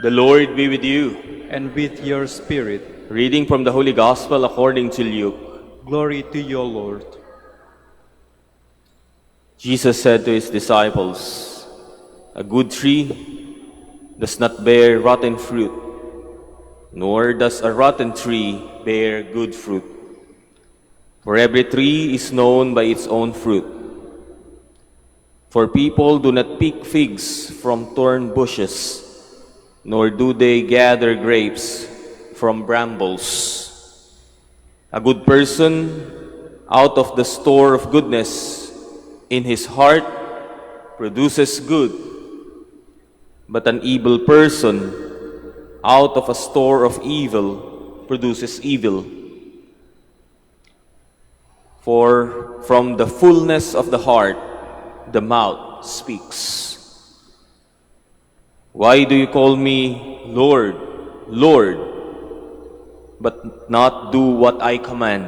The Lord be with you. and with your spirit. Reading from the Holy Gospel according to Luke. Glory to you, Lord. Jesus said to his disciples, "A good tree does not bear rotten fruit, nor does a rotten tree bear good fruit. For every tree is known by its own fruit. For people do not pick figs from thorn bushes, nor do they gather grapes from brambles. A good person out of the store of goodness in his heart produces good, but an evil person out of a store of evil produces evil. For from the fullness of the heart the mouth speaks. Why do you call me Lord, Lord, but not do what I command?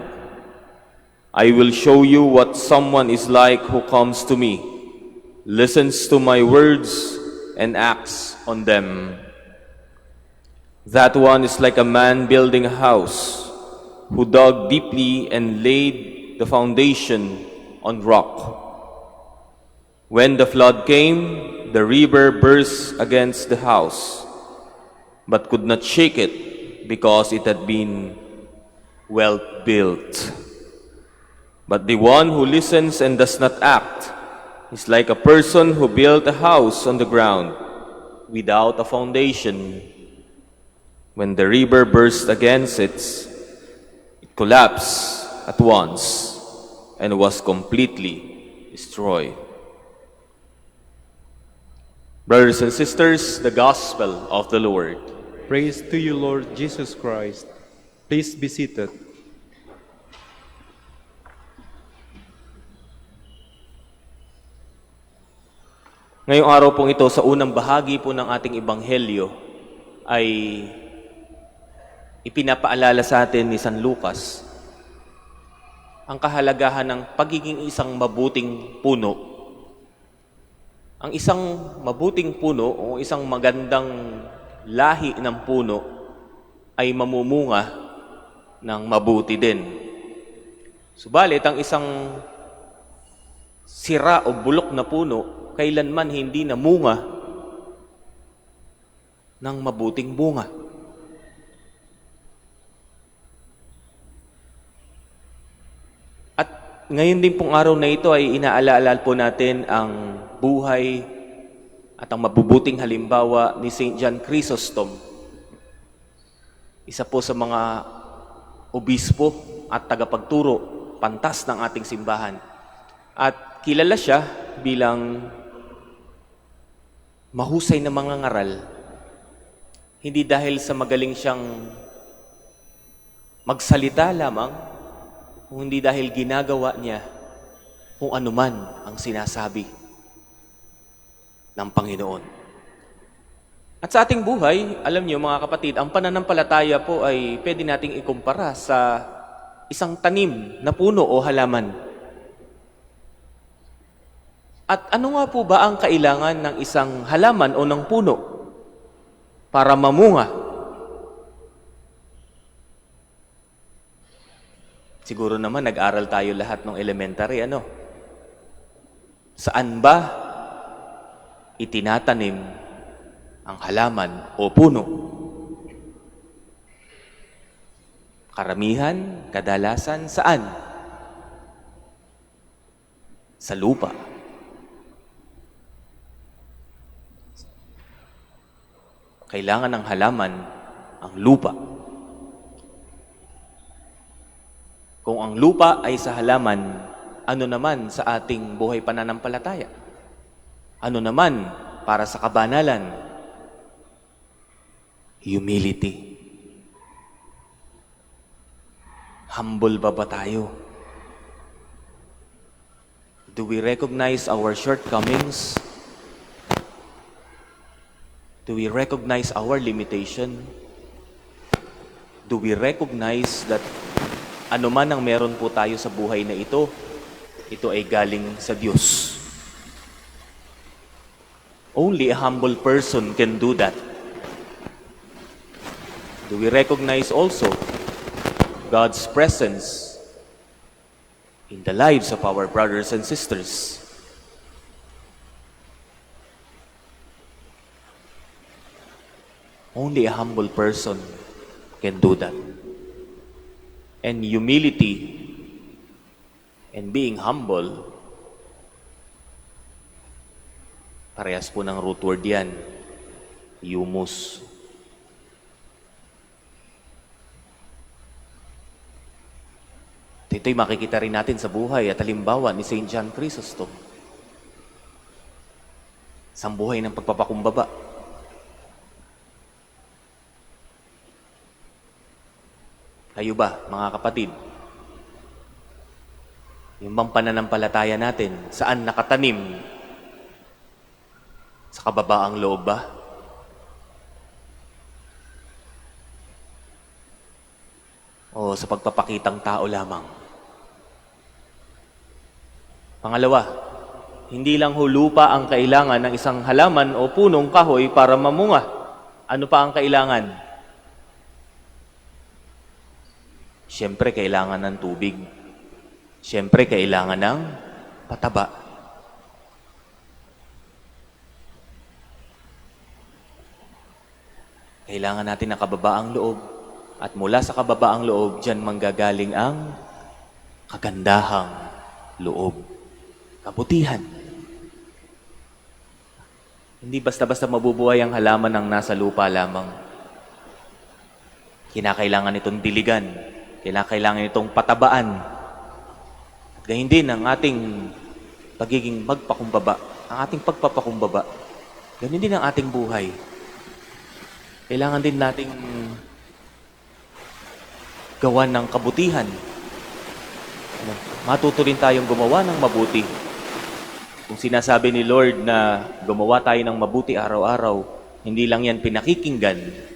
I will show you what someone is like who comes to me, listens to my words, and acts on them. That one is like a man building a house, who dug deeply and laid the foundation on rock. When the flood came, the river burst against the house, but could not shake it because it had been well built. But the one who listens and does not act is like a person who built a house on the ground without a foundation. When the river burst against it, it collapsed at once and was completely destroyed." Brothers and sisters, the Gospel of the Lord. Praise to you, Lord Jesus Christ. Please be seated. Ngayong araw pong ito, sa unang bahagi po ng ating Ebanghelyo, ay ipinapaalala sa atin ni San Lucas ang kahalagahan ng pagiging isang mabuting puno. Ang isang mabuting puno o isang magandang lahi ng puno ay mamumunga ng mabuti din. Subalit, ang isang sira o bulok na puno, kailanman hindi namunga ng mabuting bunga. At ngayon din pong araw na ito ay inaalala po natin ang buhay at ang mabubuting halimbawa ni St. John Chrysostom. Isa po sa mga obispo at tagapagturo, pantas ng ating simbahan. At kilala siya bilang mahusay na mangangaral, hindi dahil sa magaling siyang magsalita lamang, kung hindi dahil ginagawa niya kung anuman ang sinasabi ng Panginoon. At sa ating buhay, alam niyo mga kapatid, ang pananampalataya po ay pwede nating ikumpara sa isang tanim na puno o halaman. At ano nga po ba ang kailangan ng isang halaman o ng puno para mamunga? Siguro naman nag-aral tayo lahat ng elementary, ano? Saan ba itinatanim ang halaman o puno? Karamihan, kadalasan, saan? Sa lupa. Kailangan ng halaman ang lupa. Kung ang lupa ay sa halaman, ano naman sa ating buhay pananampalataya? Ano naman para sa kabanalan? Humility. Humble ba tayo? Do we recognize our shortcomings? Do we recognize our limitation? Do we recognize that ano man ang meron po tayo sa buhay na ito ay galing sa Diyos? Only a humble person can do that. Do we recognize also God's presence in the lives of our brothers and sisters? Only a humble person can do that. And humility and being humble, parehas po ng root word yan, humus. Ito'y makikita rin natin sa buhay at halimbawa ni St. John Chrysostom. Sa buhay ng pagpapakumbaba. Kayo ba, mga kapatid? Yung bang pananampalataya natin, saan nakatanim? Sa kababaang loob ba? O sa pagpapakitang tao lamang? Pangalawa, hindi lang lupa ang kailangan ng isang halaman o punong kahoy para mamunga. Ano pa ang kailangan? Siyempre, kailangan ng tubig. Siyempre, kailangan ng pataba. Kailangan natin ng kababaang loob. At mula sa kababaang loob, diyan manggagaling ang kagandahang loob. Kabutihan. Hindi basta-basta mabubuhay ang halaman ng nasa lupa lamang. Kinakailangan itong diligan. Kinakailangan itong patabaan. At gayon din ang ating pagiging magpakumbaba. Ang ating pagpapakumbaba. Gayon din ang ating buhay. Kailangan din nating gawa ng kabutihan. Matuto rin tayong gumawa ng mabuti. Kung sinasabi ni Lord na gumawa tayo ng mabuti araw-araw, hindi lang yan pinakikinggan.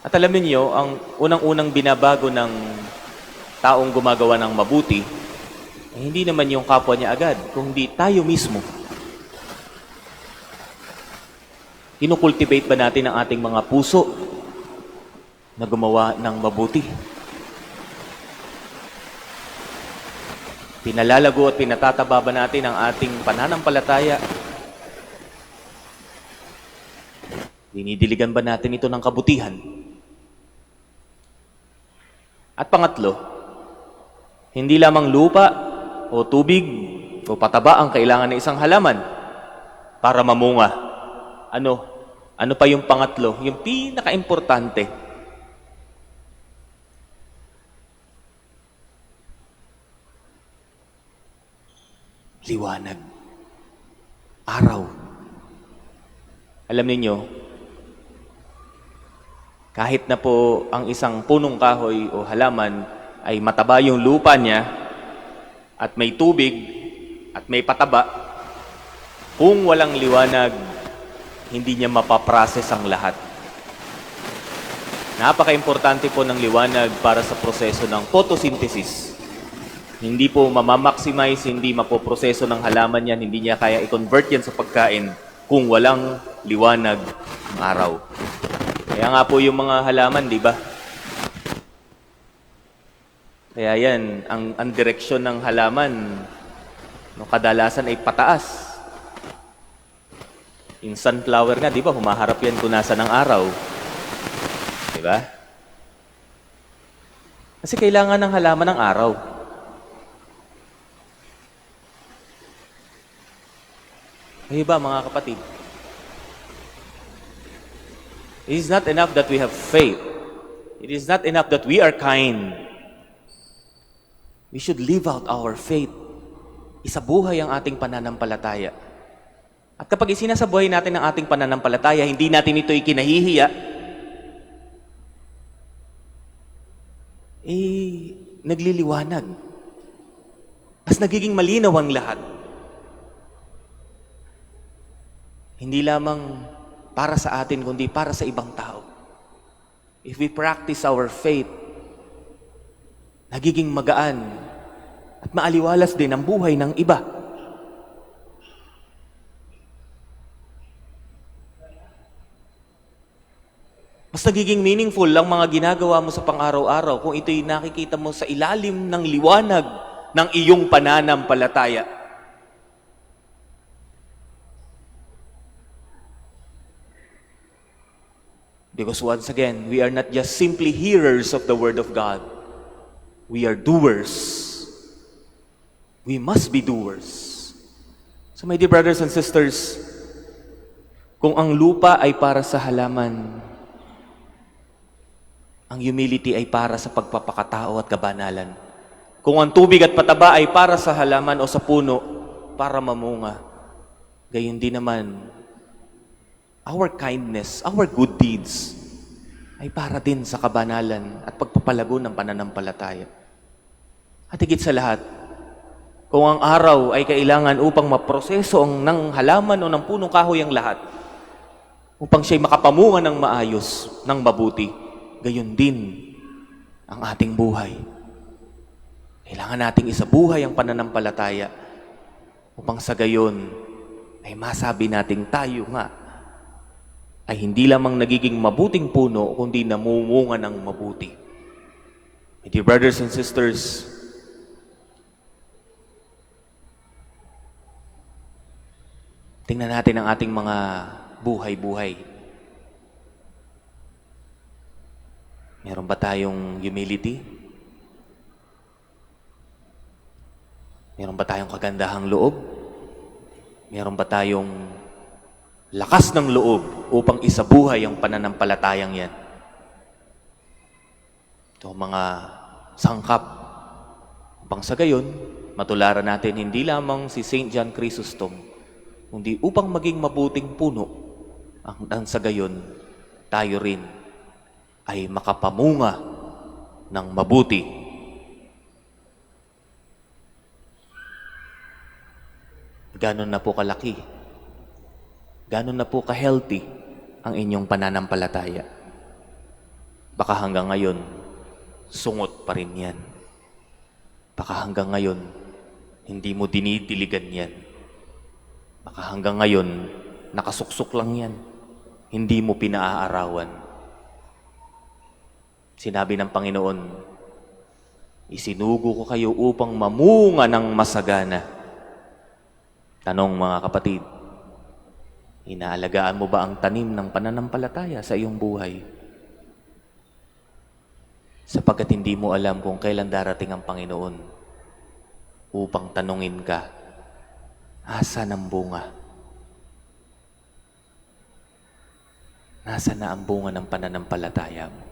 At alamin niyo, ang unang-unang binabago ng taong gumagawa ng mabuti, hindi naman yung kapwa niya agad, kundi tayo mismo. Kinukultivate ba natin ang ating mga puso na gumawa ng mabuti? Pinalalago at pinatataba ba natin ang ating pananampalataya? Dinidiligan ba natin ito ng kabutihan? At pangatlo, hindi lamang lupa o tubig o pataba ang kailangan ng isang halaman para mamunga. Ano pa yung pangatlo? Yung pinaka-importante. Liwanag. Araw. Alam niyo, kahit na po ang isang punong kahoy o halaman ay mataba yung lupa niya at may tubig at may pataba, kung walang liwanag, hindi niya mapaprocess ang lahat. Napaka-importante po ng liwanag para sa proseso ng photosynthesis. Hindi po mamamaximize, hindi mapoproseso ng halaman yan, hindi niya kaya i-convert yan sa pagkain kung walang liwanag ng araw. Kaya nga po yung mga halaman, di ba? Kaya yan, ang direksyon ng halaman, no, kadalasan ay pataas. Yung sunflower nga, di ba, humaharap yan kung nasa ng araw. Di ba? Kasi kailangan ng halaman ng araw. Kaya ba, mga kapatid? It is not enough that we have faith. It is not enough that we are kind. We should live out our faith. Isabuhay ang ating pananampalataya. At kapag isinasabuhay natin ang ating pananampalataya, hindi natin ito ikinahihiya, nagliliwanag. Mas nagiging malinaw ang lahat. Hindi lamang para sa atin, kundi para sa ibang tao. If we practice our faith, nagiging magaan at maaliwalas din ang buhay ng iba. Mas nagiging meaningful ang mga ginagawa mo sa pang-araw-araw kung ito'y nakikita mo sa ilalim ng liwanag ng iyong pananampalataya. Because once again, we are not just simply hearers of the Word of God. We are doers. We must be doers. So my dear brothers and sisters, kung ang lupa ay para sa halaman, ang humility ay para sa pagpapakatao at kabanalan. Kung ang tubig at pataba ay para sa halaman o sa puno, para mamunga, gayon din naman, our kindness, our good deeds, ay para din sa kabanalan at pagpapalago ng pananampalataya. At higit sa lahat, kung ang araw ay kailangan upang maproseso ng halaman o ng punong kahoy ang lahat, upang siya'y makapamunga ng maayos, ng mabuti, gayon din ang ating buhay. Kailangan nating isabuhay ang pananampalataya upang sa gayon ay masabi nating tayo nga ay hindi lamang nagiging mabuting puno, kundi namumunga ng mabuti. My dear brothers and sisters, tingnan natin ang ating mga buhay-buhay. Meron ba tayong humility? Meron ba tayong kagandahang loob? Meron ba tayong lakas ng loob upang isabuhay ang pananampalatayang yan? Ito mga sangkap. Upang sa gayon, matularan natin hindi lamang si St. John Chrysostom, kundi upang maging mabuting puno, ang sa gayon, tayo rin ay makapamunga ng mabuti. Ganon na po kalaki, ganon na po ka-healthy ang inyong pananampalataya. Baka hanggang ngayon, sungot pa rin yan. Baka hanggang ngayon, hindi mo dinidiligan yan. Baka hanggang ngayon, nakasuksok lang yan. Hindi mo pinaaarawan. Sinabi ng Panginoon, isinugo ko kayo upang mamunga ng masagana. Tanong mga kapatid, inaalagaan mo ba ang tanim ng pananampalataya sa iyong buhay? Sapagkat hindi mo alam kung kailan darating ang Panginoon upang tanungin ka, asan ang bunga? Nasaan na ang bunga ng pananampalataya mo?